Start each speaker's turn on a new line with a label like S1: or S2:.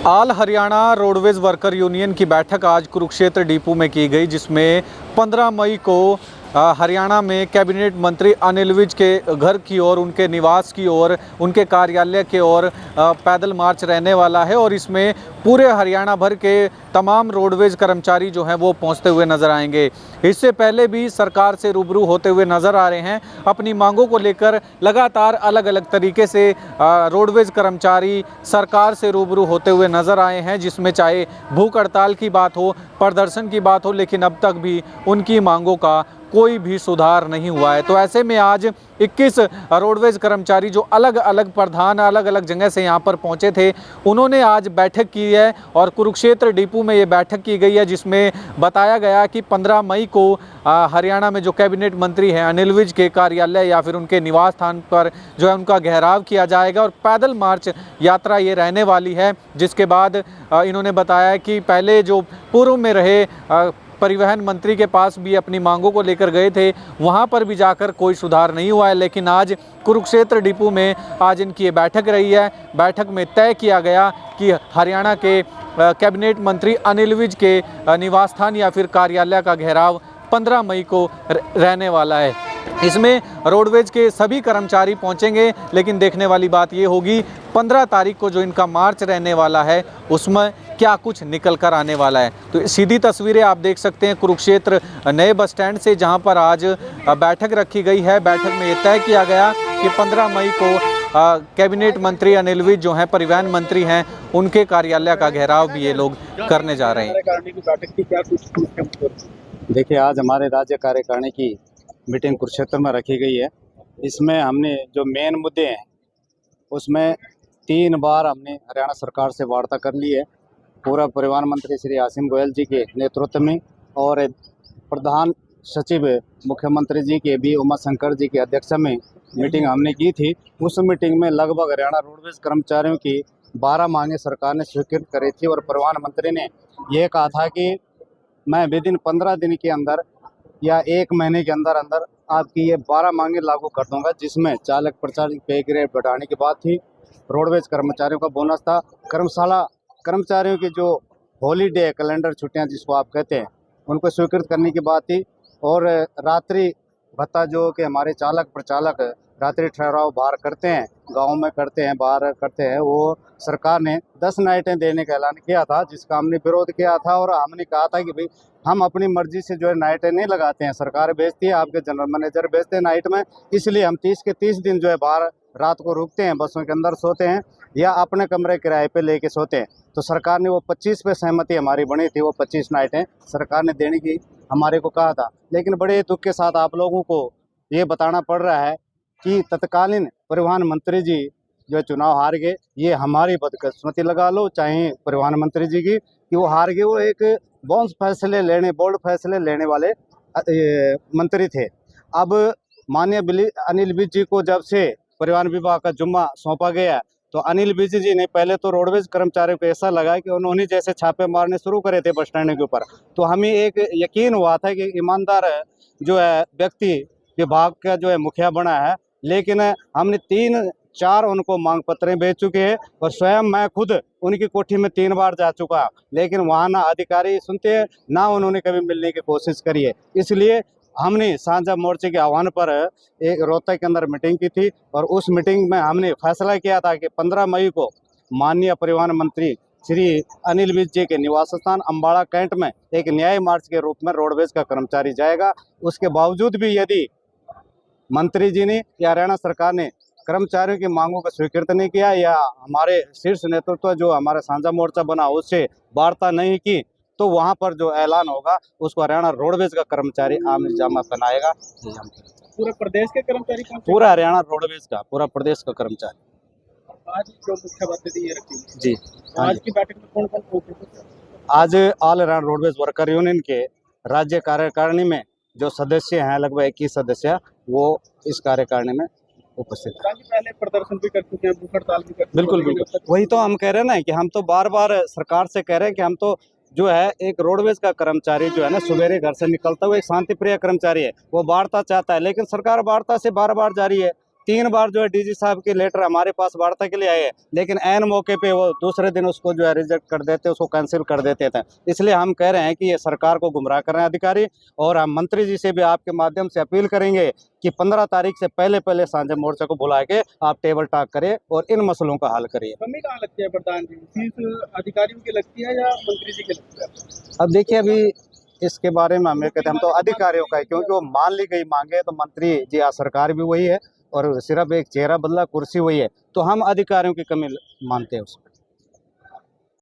S1: All Haryana roadways worker union की बैठक आज कुरुक्षेत्र डिपो में की गई, जिसमें 15 मई को हरियाणा में कैबिनेट मंत्री अनिल विज के घर की ओर, उनके निवास की ओर, उनके कार्यालय की ओर पैदल मार्च रहने वाला है। और इसमें पूरे हरियाणा भर के तमाम रोडवेज कर्मचारी जो हैं वो पहुंचते हुए नजर आएंगे। इससे पहले भी सरकार से रूबरू होते हुए नजर आ रहे हैं। अपनी मांगों को लेकर लगातार अलग अलग तरीके से रोडवेज कर्मचारी सरकार से रूबरू होते हुए नजर आए हैं, जिसमें चाहे भूख हड़ताल की बात हो, प्रदर्शन की बात हो, लेकिन अब तक भी उनकी मांगों का कोई भी सुधार नहीं हुआ है। तो ऐसे में आज 21 रोडवेज कर्मचारी जो अलग अलग प्रधान अलग अलग जगह से यहाँ पर पहुँचे थे, उन्होंने आज बैठक की है और कुरुक्षेत्र डिपो में ये बैठक की गई है, जिसमें बताया गया कि 15 मई को हरियाणा में जो कैबिनेट मंत्री हैं अनिल विज के कार्यालय या फिर उनके निवास स्थान पर जो है उनका घेराव किया जाएगा और पैदल मार्च यात्रा ये रहने वाली है। जिसके बाद इन्होंने बताया कि पहले जो पूर्व में रहे परिवहन मंत्री के पास भी अपनी मांगों को लेकर गए थे, वहां पर भी जाकर कोई सुधार नहीं हुआ है। लेकिन आज कुरुक्षेत्र डिपो में आज इनकी ये बैठक रही है। बैठक में तय किया गया कि हरियाणा के कैबिनेट मंत्री अनिल विज के निवास स्थान या फिर कार्यालय का घेराव 15 मई को रहने वाला है। इसमें रोडवेज के सभी कर्मचारी पहुंचेंगे, लेकिन देखने वाली बात ये होगी 15 तारीख को जो इनका मार्च रहने वाला है उसमें क्या कुछ निकल कर आने वाला है। तो सीधी तस्वीरें आप देख सकते हैं कुरुक्षेत्र नए बस स्टैंड से, जहां पर आज बैठक रखी गई है। बैठक में ये तय किया गया कि 15 मई को कैबिनेट मंत्री अनिल विज जो हैं परिवहन मंत्री हैं, उनके कार्यालय का घेराव भी ये लोग करने जा रहे हैं।
S2: देखिए, आज हमारे राज्य कार्यकारिणी की मीटिंग कुरुक्षेत्र में रखी गई है। इसमें हमने जो मेन मुद्दे हैं उसमें 3 बार हमने हरियाणा सरकार से वार्ता कर ली है। पूर्व परिवहन मंत्री श्री आसिम गोयल जी के नेतृत्व में और प्रधान सचिव मुख्यमंत्री जी के बी उमा शंकर जी की अध्यक्षता में मीटिंग हमने की थी। उस मीटिंग में लगभग हरियाणा रोडवेज कर्मचारियों की 12 मांगें सरकार ने स्वीकृत करी थी और परिवहन मंत्री ने यह कहा था कि मैं विदिन 15 दिन के अंदर या 1 महीने के अंदर अंदर आपकी ये 12 मांगें लागू कर दूंगा, जिसमें चालक प्रचालक पे ग्रेड बढ़ाने की बात थी, रोडवेज कर्मचारियों का बोनस था, कर्मशाला कर्मचारियों की जो हॉलीडे कैलेंडर छुट्टियां जिसको आप कहते हैं उनको स्वीकृत करने की बात थी, और रात्रि भत्ता जो कि हमारे चालक प्रचालक रात्रि ठहराव बाहर करते हैं, गाँव में करते हैं, बाहर करते हैं, वो सरकार ने 10 नाइटें देने का ऐलान किया था, जिसका हमने विरोध किया था। और हमने कहा था कि भाई हम अपनी मर्जी से जो है नाइटें नहीं लगाते हैं, सरकार भेजती है, आपके जनरल मैनेजर भेजते हैं नाइट में, इसलिए हम 30 के 30 दिन जो है बाहर रात को रुकते हैं, बसों के अंदर सोते हैं या अपने कमरे किराए पे लेके सोते हैं। तो सरकार ने वो 25 पे सहमति हमारी बनी थी, वो 25 नाइटें सरकार ने देने की हमारे को कहा था। लेकिन बड़े दुख के साथ आप लोगों को ये बताना पड़ रहा है कि तत्कालीन परिवहन मंत्री जी जो चुनाव हार गए। ये हमारी बदकिस्मती लगा लो, चाहे परिवहन मंत्री जी की, कि वो हार गए। वो एक बोल्ड फैसले लेने वाले मंत्री थे। अब माननीय अनिल विज जी को जब से परिवहन विभाग का जुम्मा सौंपा गया, तो अनिल विज जी ने पहले तो रोडवेज कर्मचारियों को ऐसा लगा कि उन्होंने जैसे छापे मारने शुरू करे थे बस स्टैंड के ऊपर, तो हमें एक यकीन हुआ था कि ईमानदार जो है व्यक्ति विभाग का जो है मुखिया बना है। लेकिन हमने 3-4 उनको मांग पत्र भेज चुके हैं और स्वयं मैं खुद उनकी कोठी में 3 बार जा चुका, लेकिन वहाँ ना अधिकारी सुनते हैं ना उन्होंने कभी मिलने की कोशिश करी है। इसलिए हमने साझा मोर्चे के आह्वान पर एक रोहतक के अंदर मीटिंग की थी और उस मीटिंग में हमने फैसला किया था कि 15 मई को माननीय परिवहन मंत्री श्री अनिल विज जी के निवास स्थान अम्बाड़ा कैंट में एक न्याय मार्च के रूप में रोडवेज का कर्मचारी जाएगा। उसके बावजूद भी यदि मंत्री जी ने या हरियाणा सरकार ने कर्मचारियों की मांगों को स्वीकृत नहीं किया या हमारे शीर्ष नेतृत्व जो हमारा साझा मोर्चा बना उससे वार्ता नहीं की, तो वहां पर जो ऐलान होगा उसको हरियाणा रोडवेज का कर्मचारी आमने जामा पहनाएगा।
S3: पूरे प्रदेश के कर्मचारी,
S2: पूरा हरियाणा रोडवेज का, पूरा प्रदेश का कर्मचारी।
S3: आज जो मुख्य बातें ये रखी
S2: जी,
S3: आज की बैठक में कौन कौन पहुंचे?
S2: आज all Haryana roadways worker union के राज्य कार्यकारिणी में जो सदस्य हैं लगभग 21 सदस्य, वो इस कार्यकारिणी में उपस्थित है।
S3: पहले प्रदर्शन भी कर चुके हैं, भूख हड़ताल भी कर चुके हैं।
S2: बिल्कुल बिल्कुल, वही तो हम कह रहे हैं ना कि हम तो बार बार सरकार से कह रहे हैं कि हम तो जो है एक रोडवेज का कर्मचारी जो है ना सवेरे घर से निकलता हुआ एक शांति प्रिय कर्मचारी है, वो वार्ता चाहता है, लेकिन सरकार वार्ता से बार बार जा रही है। 3 बार जो है डीजी साहब के लेटर हमारे पास वार्ता के लिए आए हैं, लेकिन ऐन मौके पे वो दूसरे दिन उसको जो है रिजेक्ट कर देते, उसको कैंसिल कर देते थे। इसलिए हम कह रहे हैं कि ये सरकार को गुमराह कर रहे हैं अधिकारी, और हम मंत्री जी से भी आपके माध्यम से अपील करेंगे कि 15 तारीख से पहले साझा मोर्चा को बुला के आप टेबल टॉक करें और इन मसलों का हल करिए।
S3: कमी कहाँ लगती है प्रधान जी, फीस अधिकारियों की लगती है या मंत्री जी की लगती है?
S2: अब देखिए, अभी इसके बारे में हमें कहते हैं, हम तो अधिकारियों का है, क्योंकि वो मान ली गई मांगे तो मंत्री जी या सरकार भी वही है और सिर्फ एक चेहरा बदला, कुर्सी वही है, तो हम अधिकारियों की कमी मानते हैं उसको।